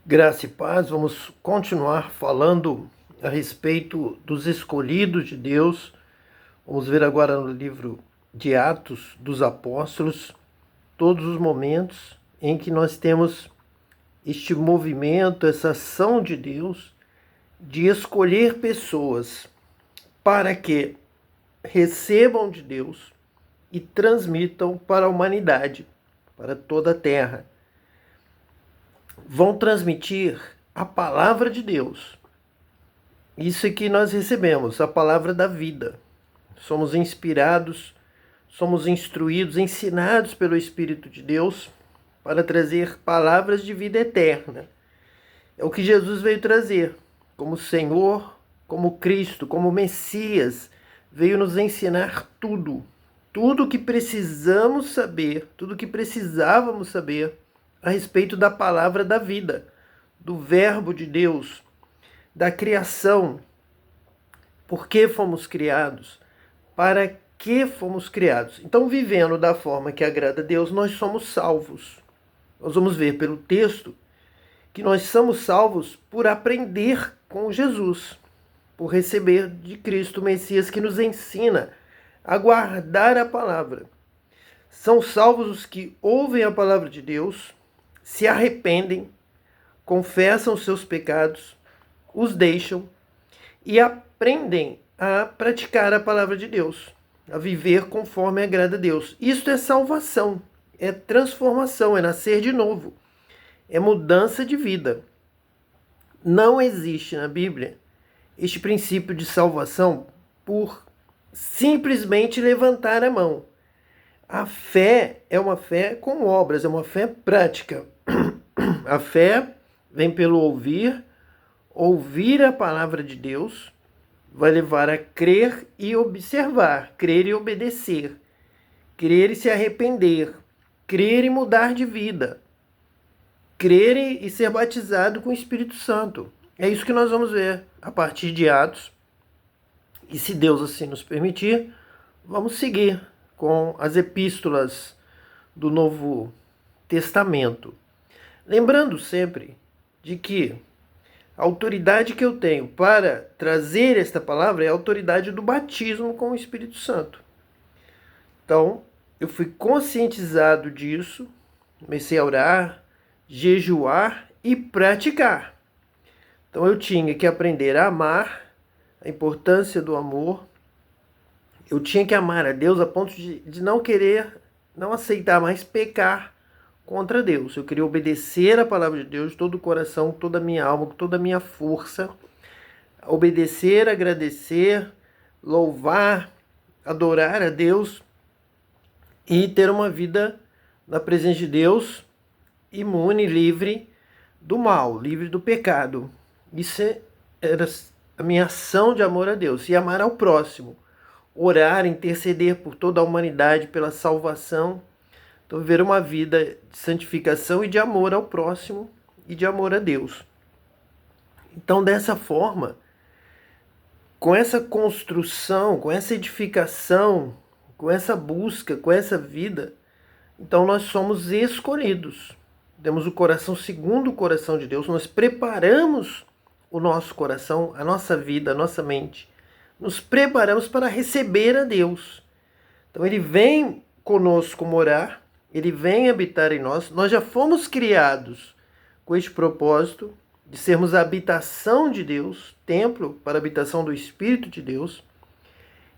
Graça e paz, vamos continuar falando a respeito dos escolhidos de Deus. Vamos ver agora no livro de Atos dos Apóstolos, todos os momentos em que nós temos este movimento, essa ação de Deus de escolher pessoas para que recebam de Deus e transmitam para a humanidade, para toda a terra. Vão transmitir a palavra de Deus. Isso é que nós recebemos, a palavra da vida. Somos inspirados, somos instruídos, ensinados pelo Espírito de Deus para trazer palavras de vida eterna. É o que Jesus veio trazer, como Senhor, como Cristo, como Messias, veio nos ensinar tudo. Tudo o que precisamos saber, tudo o que precisávamos saber a respeito da palavra da vida, do Verbo de Deus, da criação. Por que fomos criados? Para que fomos criados? Então, vivendo da forma que agrada a Deus, nós somos salvos. Nós vamos ver pelo texto que nós somos salvos por aprender com Jesus, por receber de Cristo o Messias que nos ensina a guardar a palavra. São salvos os que ouvem a palavra de Deus, se arrependem, confessam seus pecados, os deixam e aprendem a praticar a palavra de Deus, a viver conforme agrada a Deus. Isto é salvação, é transformação, é nascer de novo, é mudança de vida. Não existe na Bíblia este princípio de salvação por simplesmente levantar a mão. A fé é uma fé com obras, é uma fé prática. A fé vem pelo ouvir a palavra de Deus, vai levar a crer e observar, crer e obedecer, crer e se arrepender, crer e mudar de vida, crer e ser batizado com o Espírito Santo. É isso que nós vamos ver a partir de Atos. E se Deus assim nos permitir, vamos seguir com as epístolas do Novo Testamento. Lembrando sempre de que a autoridade que eu tenho para trazer esta palavra é a autoridade do batismo com o Espírito Santo. Então, eu fui conscientizado disso, comecei a orar, jejuar e praticar. Então, eu tinha que aprender a amar, a importância do amor. Eu tinha que amar a Deus a ponto de não querer, não aceitar mais pecar contra Deus. Eu queria obedecer a palavra de Deus de todo o coração, toda a minha alma, toda a minha força. Obedecer, agradecer, louvar, adorar a Deus e ter uma vida na presença de Deus, imune, livre do mal, livre do pecado. Isso era a minha ação de amor a Deus. E amar ao próximo. Orar, interceder por toda a humanidade, pela salvação. Então, viver uma vida de santificação e de amor ao próximo e de amor a Deus. Então, dessa forma, com essa construção, com essa edificação, com essa busca, com essa vida, então nós somos escolhidos. Temos o coração segundo o coração de Deus, nós preparamos o nosso coração, a nossa vida, a nossa mente. Nos preparamos para receber a Deus. Então ele vem conosco morar, ele vem habitar em nós. Nós já fomos criados com este propósito de sermos a habitação de Deus, templo para a habitação do Espírito de Deus.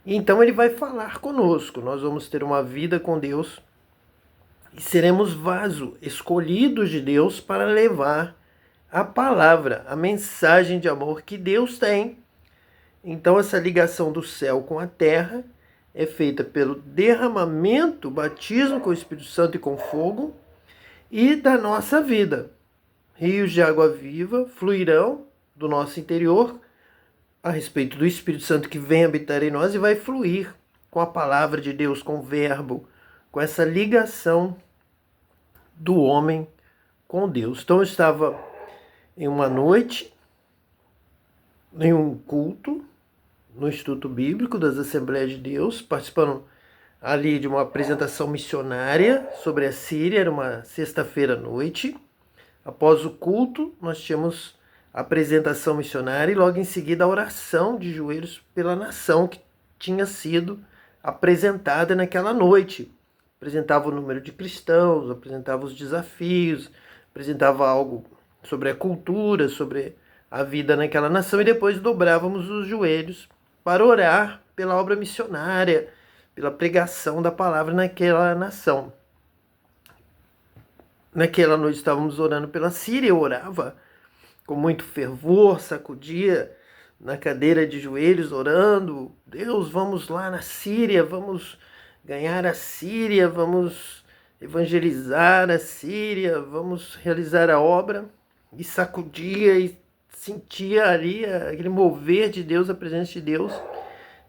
E então ele vai falar conosco. Nós vamos ter uma vida com Deus e seremos vaso escolhidos de Deus para levar a palavra, a mensagem de amor que Deus tem. Então essa ligação do céu com a terra é feita pelo derramamento, batismo com o Espírito Santo e com fogo, e da nossa vida. Rios de água viva fluirão do nosso interior a respeito do Espírito Santo que vem habitar em nós e vai fluir com a palavra de Deus, com o verbo, com essa ligação do homem com Deus. Então eu estava em uma noite, em um culto, no Instituto Bíblico das Assembleias de Deus, participando ali de uma apresentação missionária sobre a Síria, era uma sexta-feira à noite. Após o culto, nós tínhamos a apresentação missionária e logo em seguida a oração de joelhos pela nação que tinha sido apresentada naquela noite. Apresentava o número de cristãos, apresentava os desafios, apresentava algo sobre a cultura, sobre a vida naquela nação, e depois dobrávamos os joelhos para orar pela obra missionária, pela pregação da palavra naquela nação. Naquela noite estávamos orando pela Síria, eu orava com muito fervor, sacudia na cadeira de joelhos, orando: Deus, vamos lá na Síria, vamos ganhar a Síria, vamos evangelizar a Síria, vamos realizar a obra. E sacudia e sentia ali aquele mover de Deus, a presença de Deus.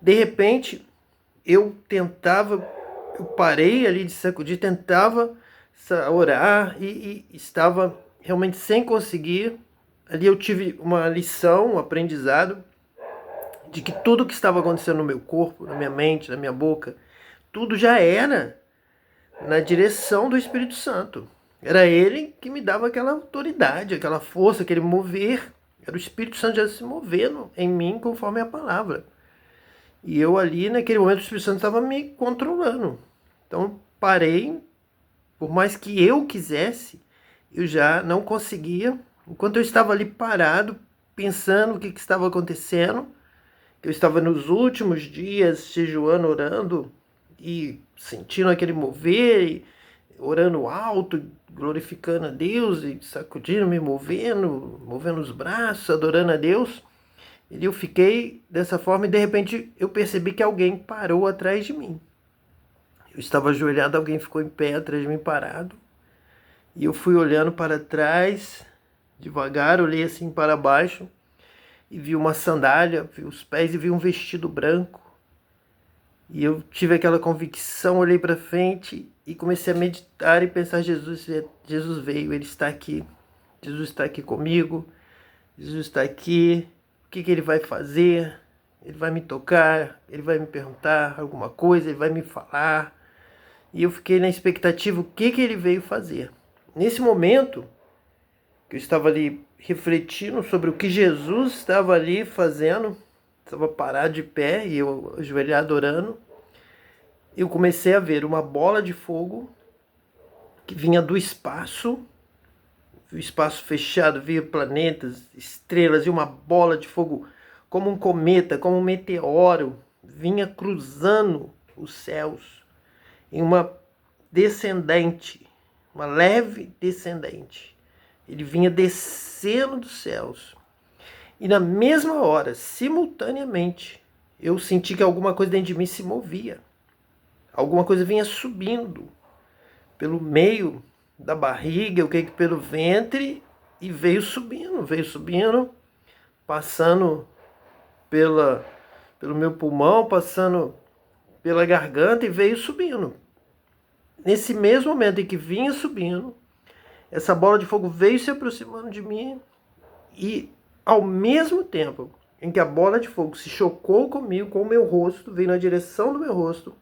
De repente, eu parei ali de sacudir, tentava orar e estava realmente sem conseguir. Ali eu tive uma lição, um aprendizado de que tudo que estava acontecendo no meu corpo, na minha mente, na minha boca, tudo já era na direção do Espírito Santo. Era ele que me dava aquela autoridade, aquela força, aquele mover. Era o Espírito Santo já se movendo em mim conforme a palavra. E eu ali, naquele momento, o Espírito Santo estava me controlando. Então, parei. Por mais que eu quisesse, eu já não conseguia. Enquanto eu estava ali parado, pensando o que estava acontecendo, eu estava nos últimos dias jejuando, orando e sentindo aquele mover, e orando alto, glorificando a Deus e sacudindo, me movendo os braços, adorando a Deus. E eu fiquei dessa forma e de repente eu percebi que alguém parou atrás de mim. Eu estava ajoelhado, alguém ficou em pé atrás de mim parado. E eu fui olhando para trás, devagar, olhei assim para baixo e vi uma sandália, vi os pés e vi um vestido branco. E eu tive aquela convicção, olhei para frente e comecei a meditar e pensar: Jesus veio, Ele está aqui. Jesus está aqui comigo. Jesus está aqui. O que Ele vai fazer? Ele vai me tocar, Ele vai me perguntar alguma coisa, Ele vai me falar. E eu fiquei na expectativa, o que Ele veio fazer. Nesse momento, que eu estava ali refletindo sobre o que Jesus estava ali fazendo, estava parado de pé e eu ajoelhado orando, eu comecei a ver uma bola de fogo que vinha do espaço, o espaço fechado, via planetas, estrelas, e uma bola de fogo como um cometa, como um meteoro, vinha cruzando os céus em uma descendente, uma leve descendente. Ele vinha descendo dos céus. E na mesma hora, simultaneamente, eu senti que alguma coisa dentro de mim se movia. Alguma coisa vinha subindo pelo meio da barriga, eu creio que pelo ventre, e veio subindo, passando pelo meu pulmão, passando pela garganta e veio subindo. Nesse mesmo momento em que vinha subindo, essa bola de fogo veio se aproximando de mim e, ao mesmo tempo em que a bola de fogo se chocou comigo, com o meu rosto, veio na direção do meu rosto,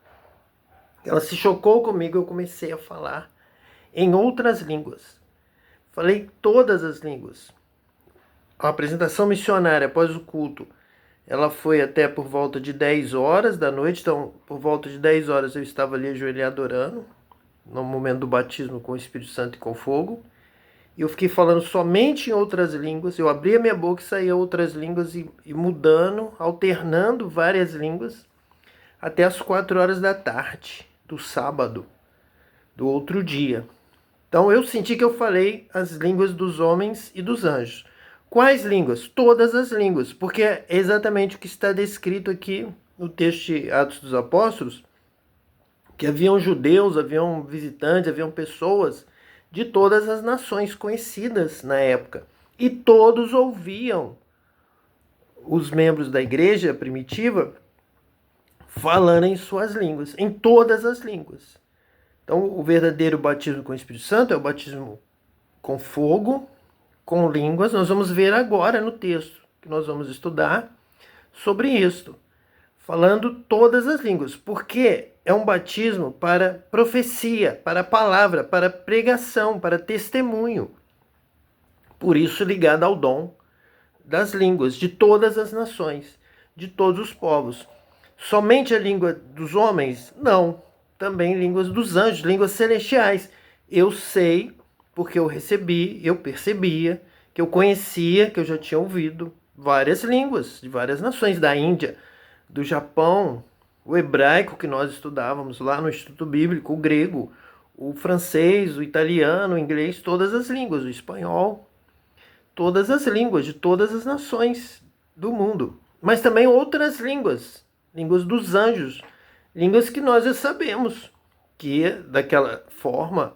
ela se chocou comigo, eu comecei a falar em outras línguas. Falei todas as línguas. A apresentação missionária após o culto, ela foi até por volta de 10 horas da noite, então por volta de 10 horas eu estava ali ajoelhado orando, no momento do batismo com o Espírito Santo e com fogo, e eu fiquei falando somente em outras línguas. Eu abria minha boca e saía outras línguas e mudando, alternando várias línguas, até as 4 horas da tarde do sábado, do outro dia. Então eu senti que eu falei as línguas dos homens e dos anjos. Quais línguas? Todas as línguas, porque é exatamente o que está descrito aqui no texto de Atos dos Apóstolos, que haviam judeus, haviam visitantes, haviam pessoas de todas as nações conhecidas na época. E todos ouviam os membros da igreja primitiva falando em suas línguas, em todas as línguas. Então, o verdadeiro batismo com o Espírito Santo é o batismo com fogo, com línguas. Nós vamos ver agora no texto que nós vamos estudar sobre isto, falando todas as línguas, porque é um batismo para profecia, para palavra, para pregação, para testemunho. por isso ligada ao dom das línguas de todas as nações, de todos os povos. Somente a língua dos homens? Não. Também línguas dos anjos, línguas celestiais. Eu sei, porque eu recebi, eu percebia, que eu conhecia, que eu já tinha ouvido várias línguas de várias nações, da Índia, do Japão, o hebraico que nós estudávamos lá no Instituto Bíblico, o grego, o francês, o italiano, o inglês, todas as línguas, o espanhol, todas as línguas de todas as nações do mundo. Mas também outras línguas, línguas dos anjos, línguas que nós já sabemos que daquela forma,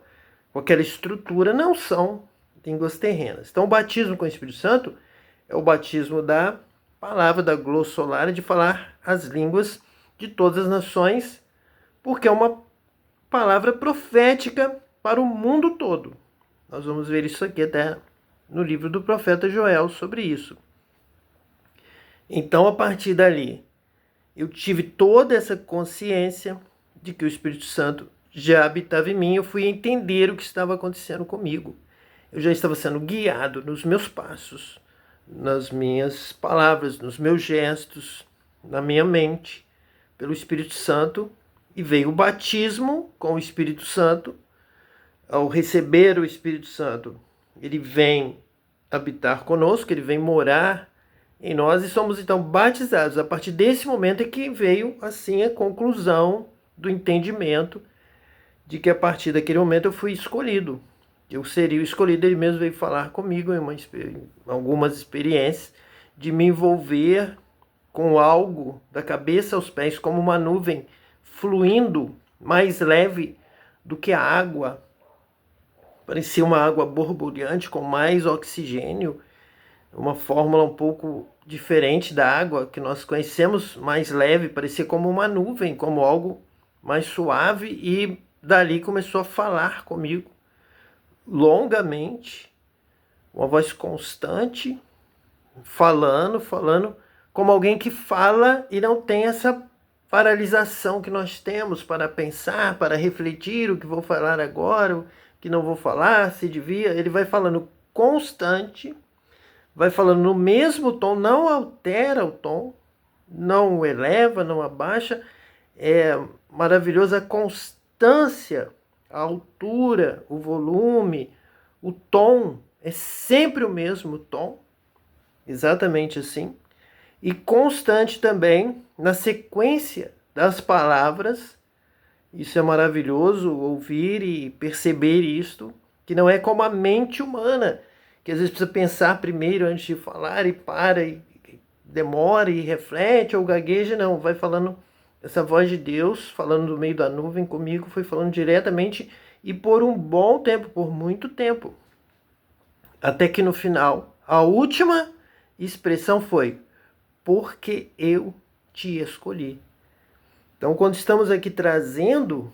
com aquela estrutura, não são línguas terrenas. Então o batismo com o Espírito Santo é o batismo da palavra, da glossolária, de falar as línguas de todas as nações, porque é uma palavra profética para o mundo todo. Nós vamos ver isso aqui até no livro do profeta Joel sobre isso. Então, a partir dali, eu tive toda essa consciência de que o Espírito Santo já habitava em mim. Eu fui entender o que estava acontecendo comigo. Eu já estava sendo guiado nos meus passos, nas minhas palavras, nos meus gestos, na minha mente, pelo Espírito Santo. E veio o batismo com o Espírito Santo. Ao receber o Espírito Santo, ele vem habitar conosco, ele vem morar em nós e somos então batizados. A partir desse momento é que veio assim a conclusão do entendimento de que a partir daquele momento eu fui escolhido. Eu seria o escolhido. Ele mesmo veio falar comigo em algumas experiências de me envolver com algo da cabeça aos pés, como uma nuvem fluindo mais leve do que a água. Parecia uma água borbulhante com mais oxigênio, uma fórmula um pouco diferente da água que nós conhecemos, mais leve, parecia como uma nuvem, como algo mais suave, e dali começou a falar comigo longamente, uma voz constante, falando, como alguém que fala e não tem essa paralisação que nós temos para pensar, para refletir o que vou falar agora, o que não vou falar, se devia. Ele vai falando constante, vai falando no mesmo tom, não altera o tom, não o eleva, não abaixa. É maravilhosa a constância, a altura, o volume, o tom, é sempre o mesmo tom, exatamente assim. E constante também na sequência das palavras. Isso é maravilhoso, ouvir e perceber isto, que não é como a mente humana, que às vezes precisa pensar primeiro antes de falar e para, e demora e reflete ou gagueja. Não, vai falando, essa voz de Deus falando no meio da nuvem comigo, foi falando diretamente e por um bom tempo, por muito tempo. Até que no final, a última expressão foi: porque eu te escolhi. Então, quando estamos aqui trazendo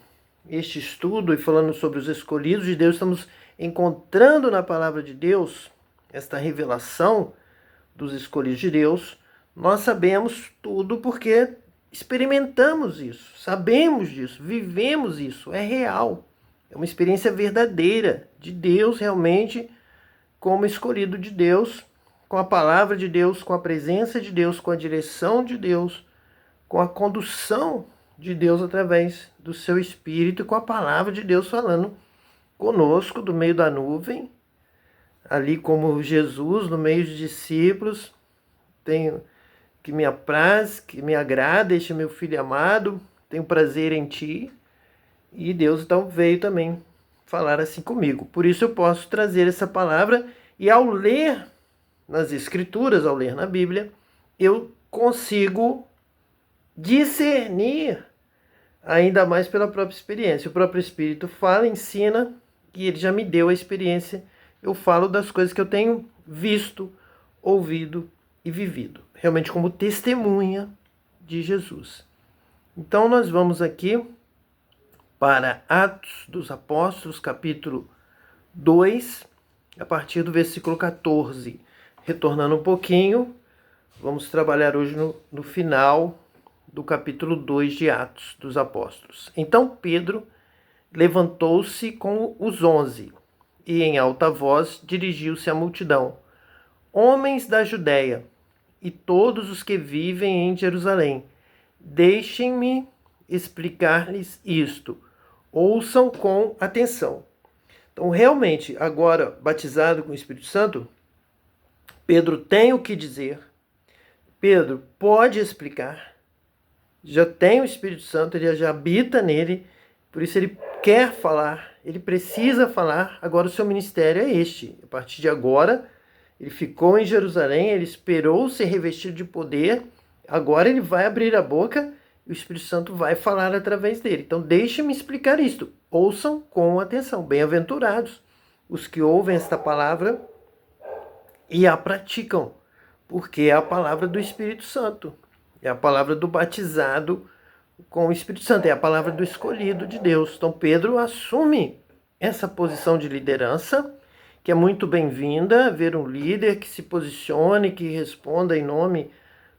este estudo e falando sobre os escolhidos de Deus, estamos encontrando na palavra de Deus esta revelação dos escolhidos de Deus. Nós sabemos tudo porque experimentamos isso, sabemos disso, vivemos isso, é real. É uma experiência verdadeira de Deus realmente como escolhido de Deus, com a palavra de Deus, com a presença de Deus, com a direção de Deus, com a condução de Deus através do seu Espírito e com a palavra de Deus falando conosco do meio da nuvem, ali como Jesus no meio dos discípulos. Tenho que me apraz, que me agrada este meu filho amado, tenho prazer em ti. E Deus então veio também falar assim comigo. Por isso eu posso trazer essa palavra e ao ler nas Escrituras, ao ler na Bíblia, eu consigo discernir ainda mais pela própria experiência. O próprio Espírito fala, ensina, e ele já me deu a experiência. Eu falo das coisas que eu tenho visto, ouvido e vivido, realmente como testemunha de Jesus. Então nós vamos aqui para Atos dos Apóstolos, capítulo 2, a partir do versículo 14. Retornando um pouquinho, vamos trabalhar hoje no final do capítulo 2 de Atos dos Apóstolos. Então Pedro levantou-se com os 11 e em alta voz dirigiu-se à multidão: Homens da Judéia e todos os que vivem em Jerusalém, deixem-me explicar-lhes isto. Ouçam com atenção. Então, realmente, agora batizado com o Espírito Santo, Pedro tem o que dizer. Pedro pode explicar. Já tem o Espírito Santo, ele já habita nele, por isso ele quer falar, ele precisa falar. Agora o seu ministério é este. A partir de agora, ele ficou em Jerusalém, ele esperou ser revestido de poder, agora ele vai abrir a boca e o Espírito Santo vai falar através dele. Então deixe-me explicar isto. Ouçam com atenção. Bem-aventurados os que ouvem esta palavra e a praticam, porque é a palavra do Espírito Santo. É a palavra do batizado com o Espírito Santo. É a palavra do escolhido de Deus. Então Pedro assume essa posição de liderança, que é muito bem-vinda, ver um líder que se posicione, que responda em nome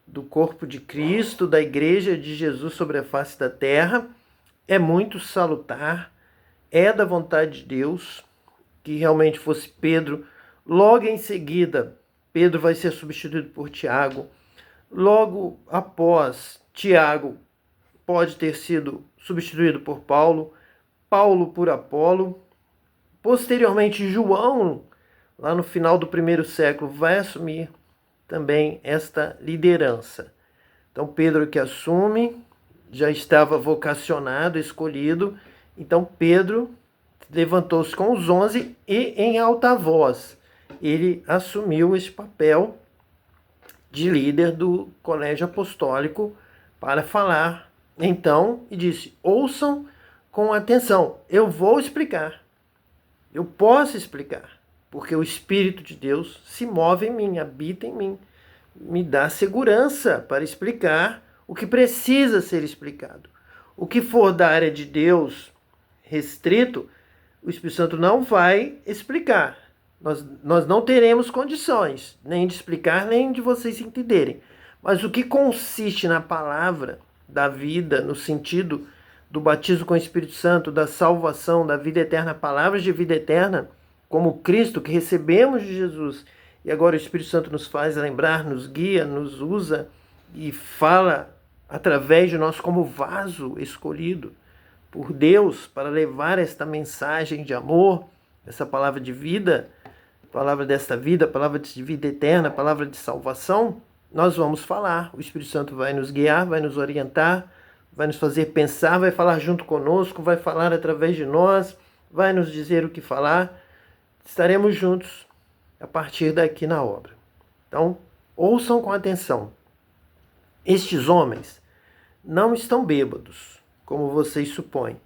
do corpo de Cristo, da igreja de Jesus sobre a face da terra. É muito salutar, é da vontade de Deus que realmente fosse Pedro. Logo em seguida, Pedro vai ser substituído por Tiago. Logo após, Tiago pode ter sido substituído por Paulo, Paulo por Apolo. Posteriormente, João, lá no final do primeiro século, vai assumir também esta liderança. Então, Pedro que assume, já estava vocacionado, escolhido. Então, Pedro levantou-se com os 11 e em alta voz ele assumiu esse papel de líder do colégio apostólico para falar. Então, e disse: ouçam com atenção, eu vou explicar, eu posso explicar, porque o Espírito de Deus se move em mim, habita em mim, me dá segurança para explicar o que precisa ser explicado. O que for da área de Deus restrito, o Espírito Santo não vai explicar. Nós não teremos condições nem de explicar, nem de vocês entenderem. Mas o que consiste na palavra da vida, no sentido do batismo com o Espírito Santo, da salvação, da vida eterna, palavras de vida eterna, como Cristo que recebemos de Jesus, e agora o Espírito Santo nos faz lembrar, nos guia, nos usa e fala através de nós como vaso escolhido por Deus para levar esta mensagem de amor, essa palavra de vida, palavra desta vida, palavra de vida eterna, palavra de salvação. Nós vamos falar, o Espírito Santo vai nos guiar, vai nos orientar, vai nos fazer pensar, vai falar junto conosco, vai falar através de nós, vai nos dizer o que falar. Estaremos juntos a partir daqui na obra. Então, ouçam com atenção. Estes homens não estão bêbados, como vocês supõem.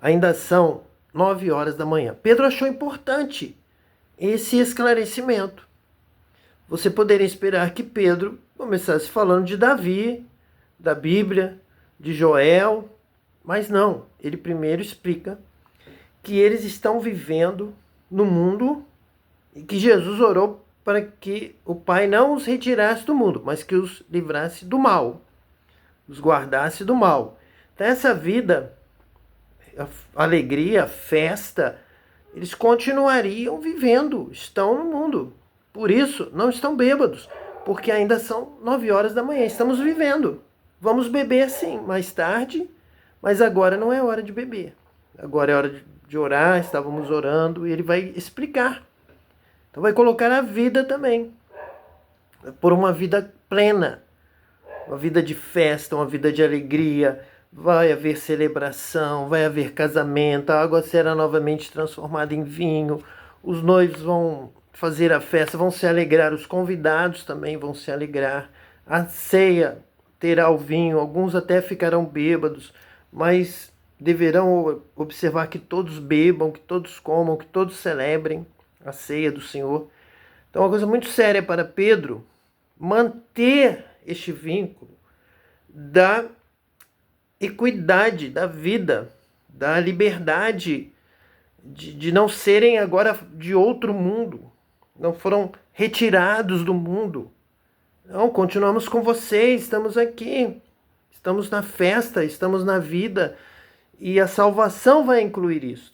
Ainda são 9 horas da manhã. Pedro achou importante esse esclarecimento. Você poderia esperar que Pedro começasse falando de Davi, da Bíblia, de Joel, mas não. Ele primeiro explica que eles estão vivendo no mundo e que Jesus orou para que o Pai não os retirasse do mundo, mas que os livrasse do mal, os guardasse do mal. Então essa vida, a alegria, a festa, eles continuariam vivendo, estão no mundo. Por isso, não estão bêbados, porque ainda são 9 horas da manhã, estamos vivendo. Vamos beber sim, mais tarde, mas agora não é hora de beber. Agora é hora de orar, estávamos orando, e ele vai explicar. Então vai colocar a vida também, por uma vida plena, uma vida de festa, uma vida de alegria. Vai haver celebração, vai haver casamento, a água será novamente transformada em vinho, os noivos vão fazer a festa, vão se alegrar, os convidados também vão se alegrar, a ceia terá o vinho, alguns até ficarão bêbados, mas deverão observar que todos bebam, que todos comam, que todos celebrem a ceia do Senhor. Então é uma coisa muito séria para Pedro manter este vínculo da equidade da vida, da liberdade, de não serem agora de outro mundo, não foram retirados do mundo. Não, continuamos com vocês, estamos aqui, estamos na festa, estamos na vida, e a salvação vai incluir isso.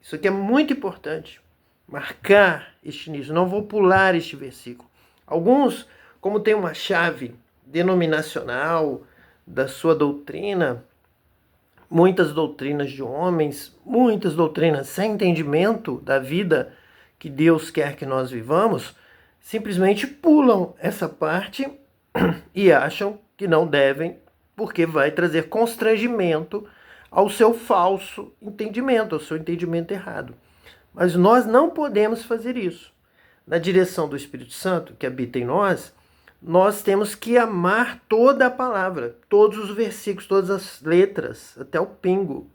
Isso aqui é muito importante. marcar este início, não vou pular este versículo. Alguns, como tem uma chave denominacional da sua doutrina, muitas doutrinas de homens, muitas doutrinas sem entendimento da vida que Deus quer que nós vivamos, simplesmente pulam essa parte e acham que não devem, porque vai trazer constrangimento ao seu falso entendimento, ao seu entendimento errado. Mas nós não podemos fazer isso. Na direção do Espírito Santo, que habita em nós, nós temos que amar toda a palavra, todos os versículos, todas as letras, até o pingo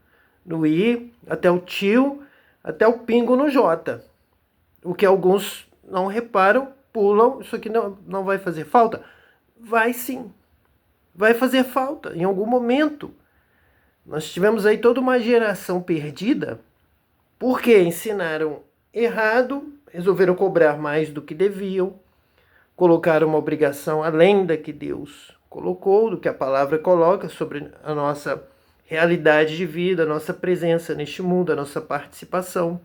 no I, até o tio, até o pingo no J. O que alguns não reparam, pulam, isso aqui não vai fazer falta? Vai sim, vai fazer falta em algum momento. Nós tivemos aí toda uma geração perdida porque ensinaram errado, resolveram cobrar mais do que deviam, colocaram uma obrigação além da que Deus colocou, do que a palavra coloca sobre a nossa realidade de vida, a nossa presença neste mundo, a nossa participação.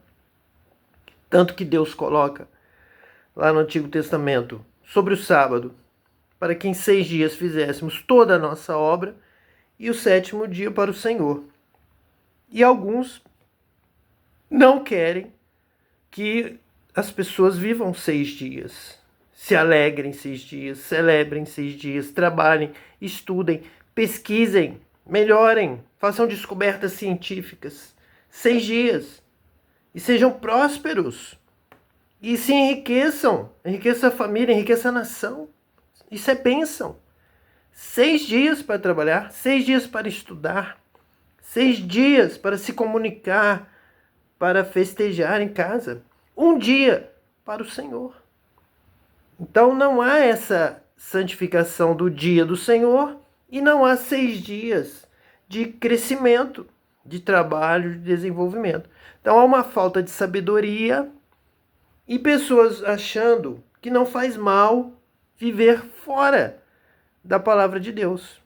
Tanto que Deus coloca lá no Antigo Testamento sobre o sábado, para que em 6 dias fizéssemos toda a nossa obra, e o 7º dia para o Senhor. E alguns não querem que as pessoas vivam 6 dias, se alegrem 6 dias, celebrem 6 dias, trabalhem, estudem, pesquisem, melhorem, façam descobertas científicas. 6 dias. E sejam prósperos. E se enriqueçam. Enriqueça a família, enriqueça a nação. Isso é bênção. 6 dias para trabalhar, 6 dias para estudar, 6 dias para se comunicar, para festejar em casa. 1 dia para o Senhor. Então não há essa santificação do dia do Senhor e não há 6 dias de crescimento, de trabalho, de desenvolvimento. Então há uma falta de sabedoria e pessoas achando que não faz mal viver fora da palavra de Deus,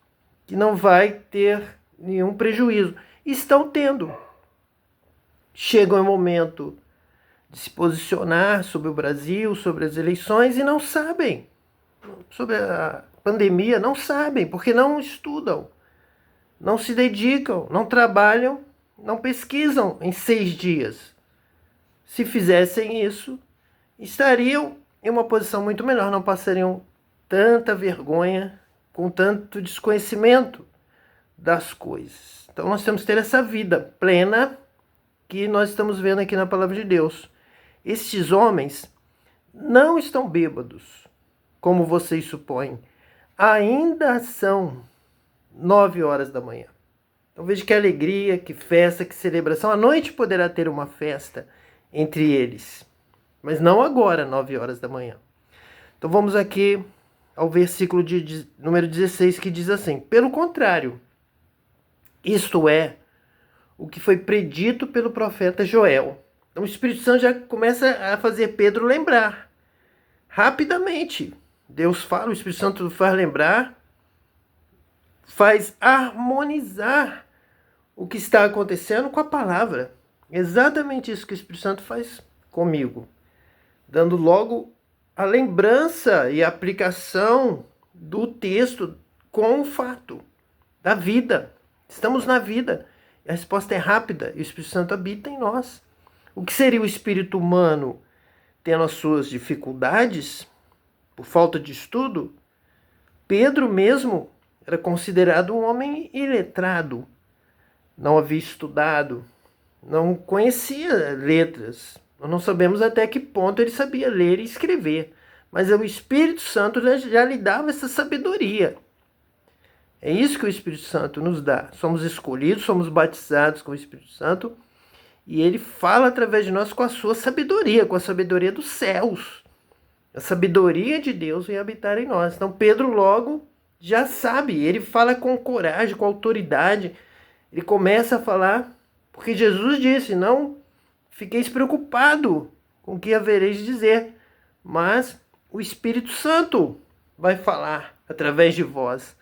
que não vai ter nenhum prejuízo. Estão tendo. Chega um momento de se posicionar sobre o Brasil, sobre as eleições e não sabem. Sobre a pandemia, não sabem, porque não estudam, não se dedicam, não trabalham, não pesquisam em 6 dias. Se fizessem isso, estariam em uma posição muito melhor, não passariam tanta vergonha, com tanto desconhecimento das coisas. Então nós temos que ter essa vida plena que nós estamos vendo aqui na palavra de Deus. Estes homens não estão bêbados, como vocês supõem. Ainda são 9 horas da manhã. Então veja que alegria, que festa, que celebração. À noite poderá ter uma festa entre eles, mas não agora, 9 horas da manhã. Então vamos aqui ao versículo número 16, que diz assim: pelo contrário, isto é o que foi predito pelo profeta Joel. Então o Espírito Santo já começa a fazer Pedro lembrar. Rapidamente, Deus fala, o Espírito Santo faz lembrar, faz harmonizar o que está acontecendo com a palavra. Exatamente isso que o Espírito Santo faz comigo, dando logo a lembrança e a aplicação do texto com o fato da vida. Estamos na vida. A resposta é rápida e o Espírito Santo habita em nós. O que seria o espírito humano tendo as suas dificuldades por falta de estudo? Pedro mesmo era considerado um homem iletrado. Não havia estudado, não conhecia letras. Nós não sabemos até que ponto ele sabia ler e escrever. Mas o Espírito Santo já lhe dava essa sabedoria. É isso que o Espírito Santo nos dá. Somos escolhidos, somos batizados com o Espírito Santo. E ele fala através de nós com a sua sabedoria, com a sabedoria dos céus. A sabedoria de Deus vem habitar em nós. Então Pedro logo já sabe. Ele fala com coragem, com autoridade. Ele começa a falar, porque Jesus disse: não fiqueis preocupado com o que havereis de dizer, mas o Espírito Santo vai falar através de vós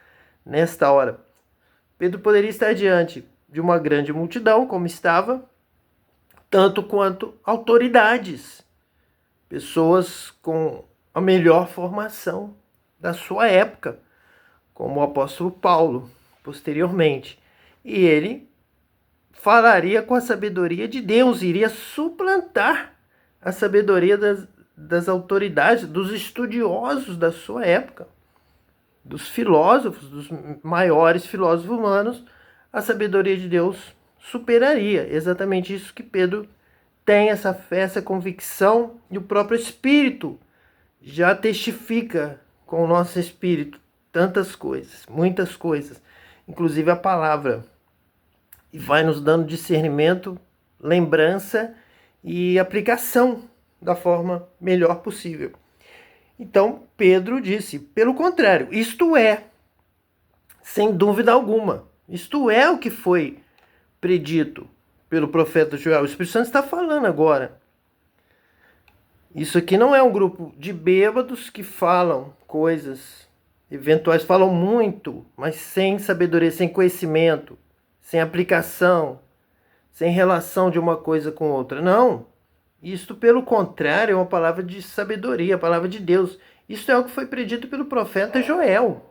nesta hora. Pedro poderia estar diante de uma grande multidão, como estava, tanto quanto autoridades pessoas com a melhor formação da sua época, como o apóstolo Paulo, posteriormente. E ele falaria com a sabedoria de Deus, iria suplantar a sabedoria das autoridades, dos estudiosos da sua época, dos filósofos, dos maiores filósofos humanos. A sabedoria de Deus superaria. Exatamente isso que Pedro tem, essa fé, essa convicção, e o próprio Espírito já testifica com o nosso espírito tantas coisas, muitas coisas, inclusive a palavra, e vai nos dando discernimento, lembrança e aplicação da forma melhor possível. Então, Pedro disse, pelo contrário, isto é, sem dúvida alguma, isto é o que foi predito pelo profeta Joel. O Espírito Santo está falando agora. Isso aqui não é um grupo de bêbados que falam coisas eventuais, falam muito, mas sem sabedoria, sem conhecimento, sem aplicação, sem relação de uma coisa com outra. Não. Isto, pelo contrário, é uma palavra de sabedoria, a palavra de Deus. Isto é o que foi predito pelo profeta Joel.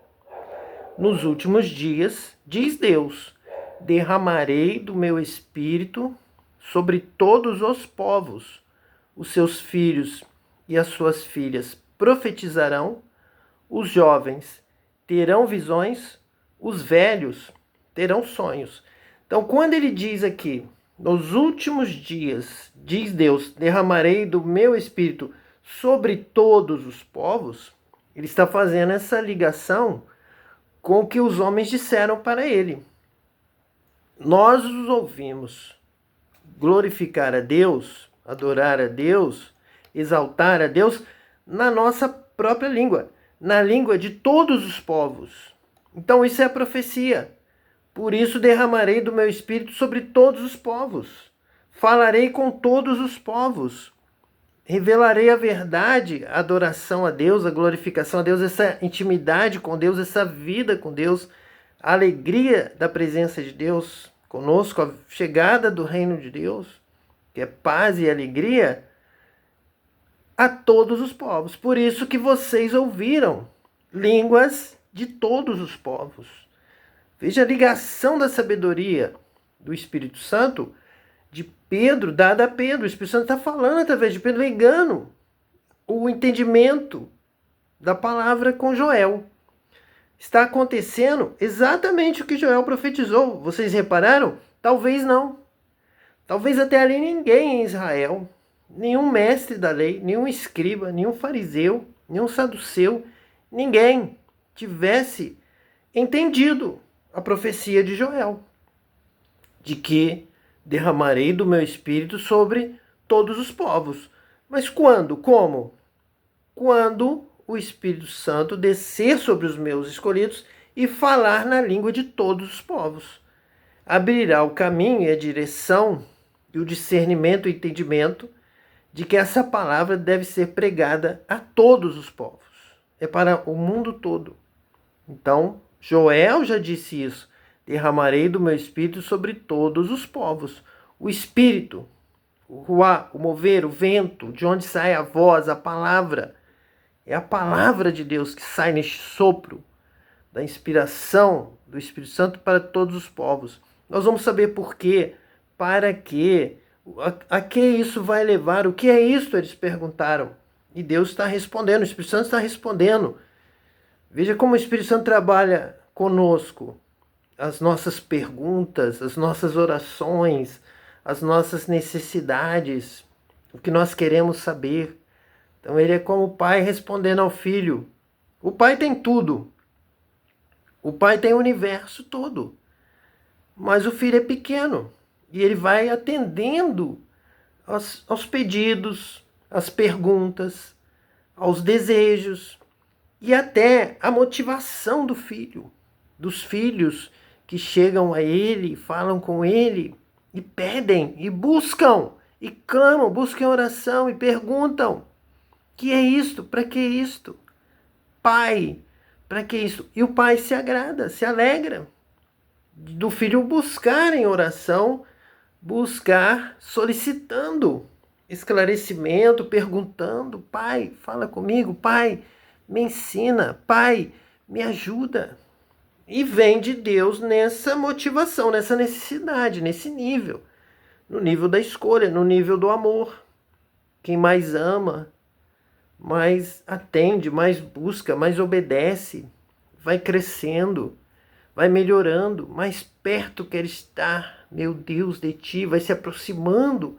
Nos últimos dias, diz Deus, derramarei do meu espírito sobre todos os povos. Os seus filhos e as suas filhas profetizarão, os jovens terão visões, os velhos terão sonhos. Então, quando ele diz aqui, nos últimos dias, diz Deus, derramarei do meu espírito sobre todos os povos, ele está fazendo essa ligação com o que os homens disseram para ele. Nós os ouvimos glorificar a Deus, adorar a Deus, exaltar a Deus na nossa própria língua, na língua de todos os povos. Então isso é a profecia. Por isso derramarei do meu espírito sobre todos os povos. Falarei com todos os povos. Revelarei a verdade, a adoração a Deus, a glorificação a Deus, essa intimidade com Deus, essa vida com Deus, a alegria da presença de Deus conosco, a chegada do reino de Deus, que é paz e alegria, a todos os povos. Por isso que vocês ouviram línguas de todos os povos. Veja a ligação da sabedoria do Espírito Santo de Pedro, dada a Pedro. O Espírito Santo está falando através de Pedro, ligando o entendimento da palavra com Joel. Está acontecendo exatamente o que Joel profetizou. Vocês repararam? Talvez não. Talvez até ali ninguém em Israel, nenhum mestre da lei, nenhum escriba, nenhum fariseu, nenhum saduceu, ninguém tivesse entendido a profecia de Joel, de que derramarei do meu espírito sobre todos os povos. Mas quando? Como? Quando o Espírito Santo descer sobre os meus escolhidos e falar na língua de todos os povos. Abrirá o caminho e a direção e o discernimento e entendimento de que essa palavra deve ser pregada a todos os povos. É para o mundo todo. Então, Joel já disse isso. Derramarei do meu espírito sobre todos os povos. O espírito, o ruá, o mover, o vento, de onde sai a voz, a palavra. É a palavra de Deus que sai neste sopro da inspiração do Espírito Santo para todos os povos. Nós vamos saber por quê, para quê, a que isso vai levar, o que é isso? Eles perguntaram. E Deus está respondendo, o Espírito Santo está respondendo. Veja como o Espírito Santo trabalha conosco. As nossas perguntas, as nossas orações, as nossas necessidades, o que nós queremos saber. Então ele é como o pai respondendo ao filho. O pai tem tudo. O pai tem o universo todo. Mas o filho é pequeno. E ele vai atendendo aos pedidos, às perguntas, aos desejos e até a motivação do filho. Dos filhos que chegam a ele, falam com ele e pedem, e buscam, e clamam, buscam oração e perguntam: que é isto? Para que isto? Pai, para que isto? E o pai se agrada, se alegra do filho buscar em oração, buscar solicitando esclarecimento, perguntando: Pai, fala comigo, Pai, me ensina, Pai, me ajuda. E vem de Deus nessa motivação, nessa necessidade, nesse nível. No nível da escolha, no nível do amor. Quem mais ama, mais atende, mais busca, mais obedece, vai crescendo, vai melhorando, mais perto quer estar, meu Deus, de ti, vai se aproximando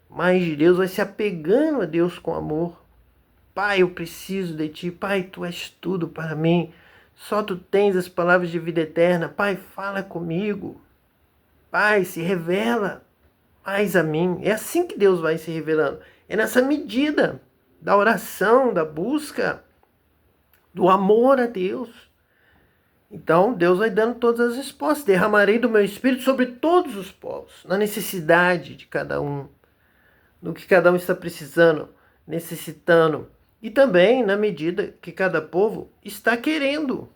mais de Deus, vai se apegando a Deus com amor. Pai, eu preciso de ti. Pai, tu és tudo para mim. Só tu tens as palavras de vida eterna. Pai, fala comigo. Pai, se revela mais a mim. É assim que Deus vai se revelando. É nessa medida da oração, da busca, do amor a Deus. Então, Deus vai dando todas as respostas. Derramarei do meu espírito sobre todos os povos, na necessidade de cada um, no que cada um está precisando, necessitando. E também na medida que cada povo está querendo,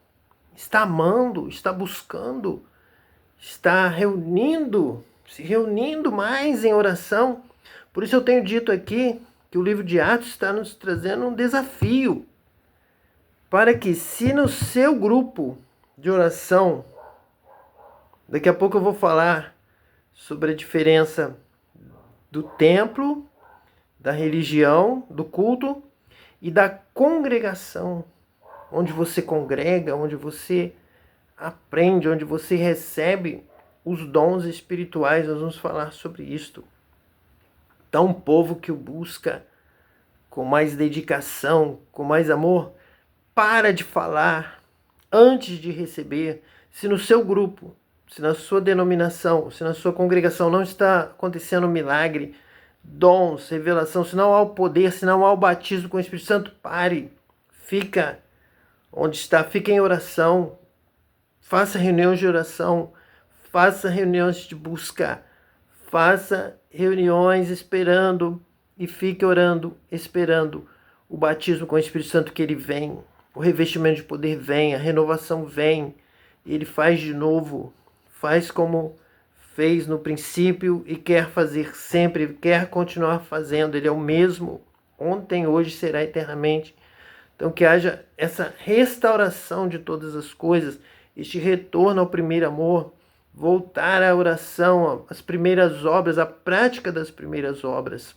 está amando, está buscando, está se reunindo mais em oração. Por isso eu tenho dito aqui que o livro de Atos está nos trazendo um desafio para que, se no seu grupo de oração, daqui a pouco eu vou falar sobre a diferença do templo, da religião, do culto e da congregação, onde você congrega, onde você aprende, onde você recebe os dons espirituais. Nós vamos falar sobre isto. Então, um povo que o busca com mais dedicação, com mais amor, para de falar antes de receber. Se no seu grupo, se na sua denominação, se na sua congregação não está acontecendo um milagre, dons, revelação, se não há o poder, se não há o batismo com o Espírito Santo, pare. Fica onde está, fica em oração. Faça reuniões de oração, faça reuniões de busca, faça reuniões esperando e fique orando, esperando o batismo com o Espírito Santo, que ele vem, o revestimento de poder vem, a renovação vem, ele faz de novo, faz como fez no princípio e quer fazer sempre, quer continuar fazendo. Ele é o mesmo, ontem, hoje, será eternamente. Então que haja essa restauração de todas as coisas, este retorno ao primeiro amor, voltar à oração, às primeiras obras, à prática das primeiras obras,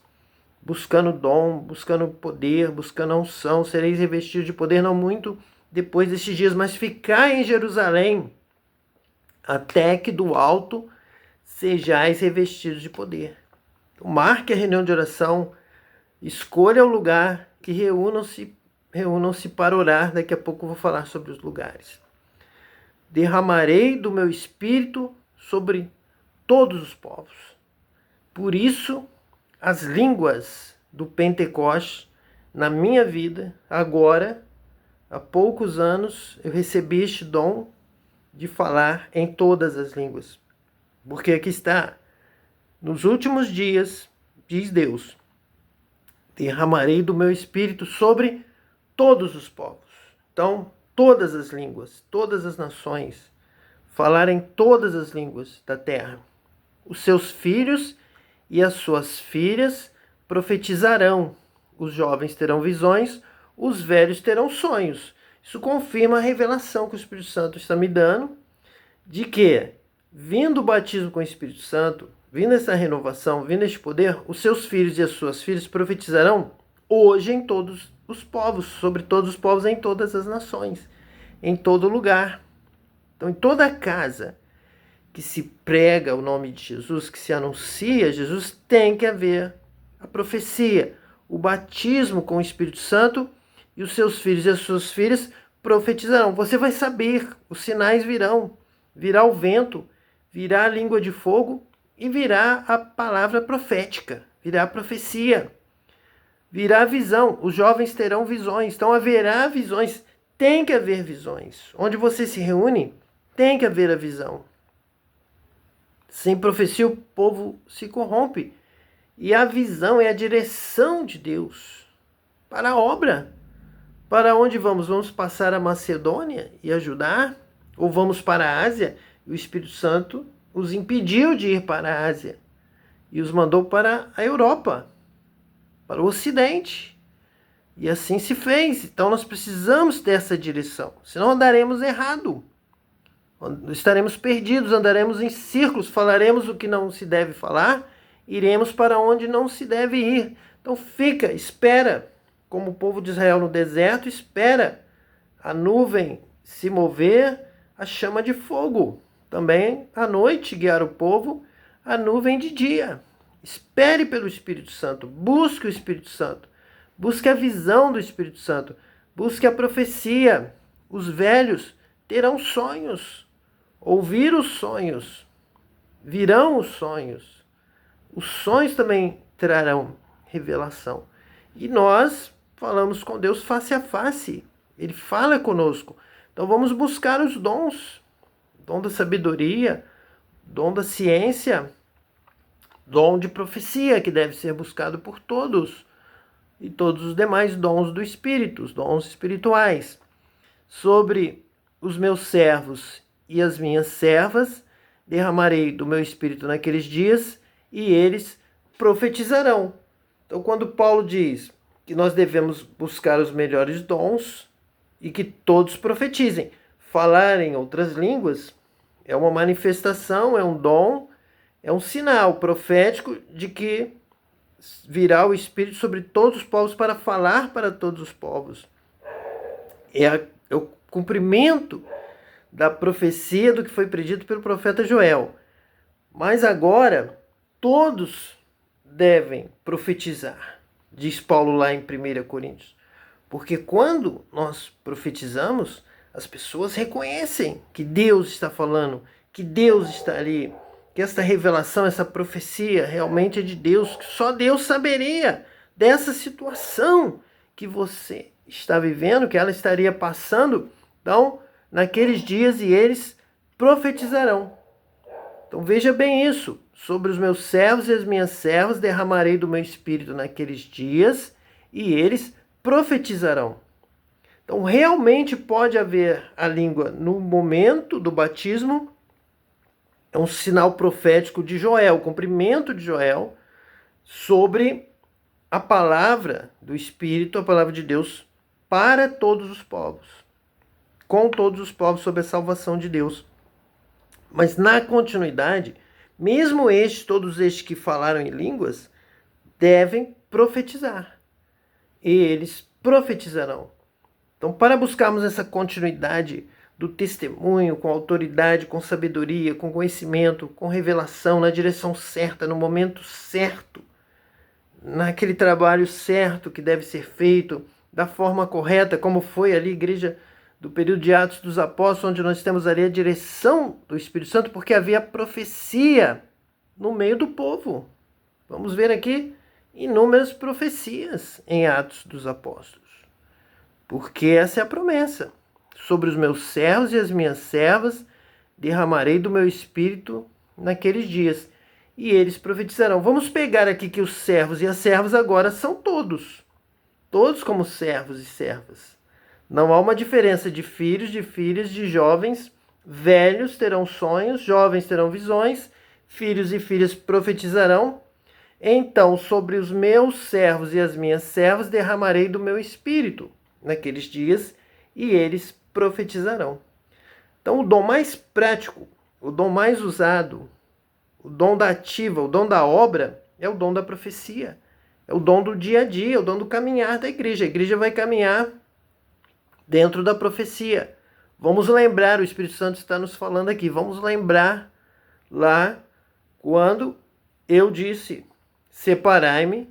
buscando dom, buscando poder, buscando a unção. Sereis revestidos de poder não muito depois destes dias, mas ficai em Jerusalém, até que do alto sejais revestidos de poder. Então, marque a reunião de oração, escolha o lugar, que reúnam-se para orar. Daqui a pouco eu vou falar sobre os lugares. Derramarei do meu espírito sobre todos os povos. Por isso, as línguas do Pentecostes na minha vida, agora, há poucos anos, eu recebi este dom de falar em todas as línguas. Porque aqui está, nos últimos dias, diz Deus, derramarei do meu espírito sobre todos os povos. Então, todas as línguas, todas as nações, falar em todas as línguas da terra. Os seus filhos e as suas filhas profetizarão. Os jovens terão visões, os velhos terão sonhos. Isso confirma a revelação que o Espírito Santo está me dando, de que, vindo o batismo com o Espírito Santo, vindo essa renovação, vindo este poder, os seus filhos e as suas filhas profetizarão hoje em todos os povos, sobre todos os povos, em todas as nações, em todo lugar. Então, em toda casa que se prega o nome de Jesus, que se anuncia Jesus, tem que haver a profecia, o batismo com o Espírito Santo, e os seus filhos e as suas filhas profetizarão. Você vai saber, os sinais virão, virá o vento, virá a língua de fogo e virá a palavra profética, virá a profecia, virá a visão. Os jovens terão visões, então haverá visões, tem que haver visões. Onde você se reúne, tem que haver a visão. Sem profecia o povo se corrompe. E a visão é a direção de Deus para a obra. Para onde vamos? Vamos passar a Macedônia e ajudar? Ou vamos para a Ásia? E o Espírito Santo os impediu de ir para a Ásia e os mandou para a Europa. para o Ocidente. E assim se fez. Então nós precisamos dessa direção, senão andaremos errado. Estaremos perdidos, andaremos em círculos, falaremos o que não se deve falar, iremos para onde não se deve ir. Então fica, espera, como o povo de Israel no deserto, espera a nuvem se mover, a chama de fogo. Também à noite guiar o povo, a nuvem de dia. Espere pelo Espírito Santo, busque o Espírito Santo, busque a visão do Espírito Santo, busque a profecia. Os velhos terão sonhos. Ouvir os sonhos, virão os sonhos. Os sonhos também trarão revelação. E nós falamos com Deus face a face. Ele fala conosco. Então vamos buscar os dons. Dom da sabedoria, dom da ciência, dom de profecia, que deve ser buscado por todos. E todos os demais dons do Espírito, os dons espirituais. Sobre os meus servos e as minhas servas, derramarei do meu espírito naqueles dias, e eles profetizarão. Então, quando Paulo diz que nós devemos buscar os melhores dons e que todos profetizem, falar em outras línguas é uma manifestação, é um dom, é um sinal profético de que virá o Espírito sobre todos os povos para falar para todos os povos. É o cumprimento da profecia do que foi predito pelo profeta Joel. Mas agora, todos devem profetizar, diz Paulo lá em 1 Coríntios. Porque quando nós profetizamos, as pessoas reconhecem que Deus está falando, que Deus está ali, que esta revelação, essa profecia realmente é de Deus, que só Deus saberia dessa situação que você está vivendo, que ela estaria passando. Então, naqueles dias, e eles profetizarão. Então veja bem isso. Sobre os meus servos e as minhas servas derramarei do meu espírito naqueles dias, e eles profetizarão. Então realmente pode haver a língua no momento do batismo. É um sinal profético de Joel, o cumprimento de Joel sobre a palavra do Espírito, a palavra de Deus para todos os povos. Com todos os povos sob a salvação de Deus. Mas na continuidade, mesmo todos estes que falaram em línguas, devem profetizar. E eles profetizarão. Então, para buscarmos essa continuidade do testemunho, com autoridade, com sabedoria, com conhecimento, com revelação, na direção certa, no momento certo, naquele trabalho certo que deve ser feito, da forma correta, como foi ali a igreja do período de Atos dos Apóstolos, onde nós temos ali a direção do Espírito Santo, porque havia profecia no meio do povo. Vamos ver aqui inúmeras profecias em Atos dos Apóstolos. Porque essa é a promessa. Sobre os meus servos e as minhas servas derramarei do meu espírito naqueles dias, e eles profetizarão. Vamos pegar aqui que os servos e as servas agora são todos. Todos como servos e servas. Não há uma diferença de filhos, de filhas, de jovens. Velhos terão sonhos, jovens terão visões, filhos e filhas profetizarão. Então, sobre os meus servos e as minhas servas derramarei do meu espírito naqueles dias, e eles profetizarão. Então, o dom mais prático, o dom mais usado, o dom da ativa, o dom da obra, é o dom da profecia. É o dom do dia a dia, é o dom do caminhar da igreja. A igreja vai caminhar dentro da profecia. Vamos lembrar, o Espírito Santo está nos falando aqui, vamos lembrar lá quando eu disse: separai-me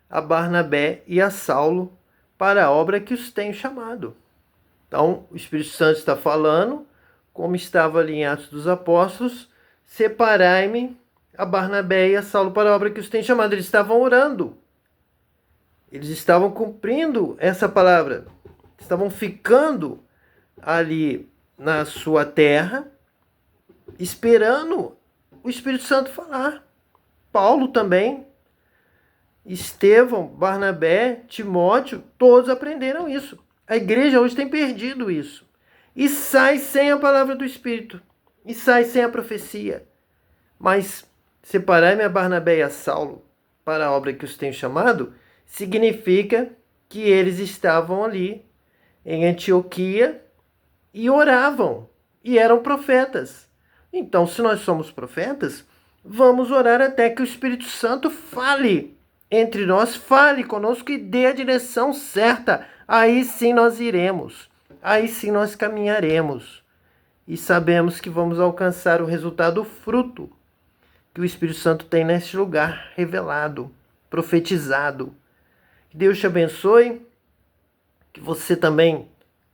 a Barnabé e a Saulo para a obra que os tenho chamado. Então, o Espírito Santo está falando, como estava ali em Atos dos Apóstolos: separai-me a Barnabé e a Saulo para a obra que os tenho chamado. Eles estavam orando. Eles estavam cumprindo essa palavra. Estavam ficando ali na sua terra, esperando o Espírito Santo falar. Paulo também, Estevão, Barnabé, Timóteo, todos aprenderam isso. A igreja hoje tem perdido isso. E sai sem a palavra do Espírito. E sai sem a profecia. Mas separai-me a Barnabé e a Saulo para a obra que os tenho chamado, significa que eles estavam ali em Antioquia e oravam e eram profetas. Então, se nós somos profetas, vamos orar até que o Espírito Santo fale entre nós, fale conosco e dê a direção certa. Aí sim nós iremos, aí sim nós caminharemos e sabemos que vamos alcançar o resultado, o fruto que o Espírito Santo tem neste lugar revelado, profetizado. Que Deus te abençoe, que você também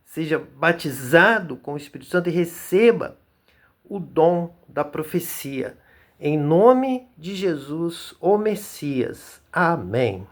seja batizado com o Espírito Santo e receba o dom da profecia. Em nome de Jesus, o Messias. Amém.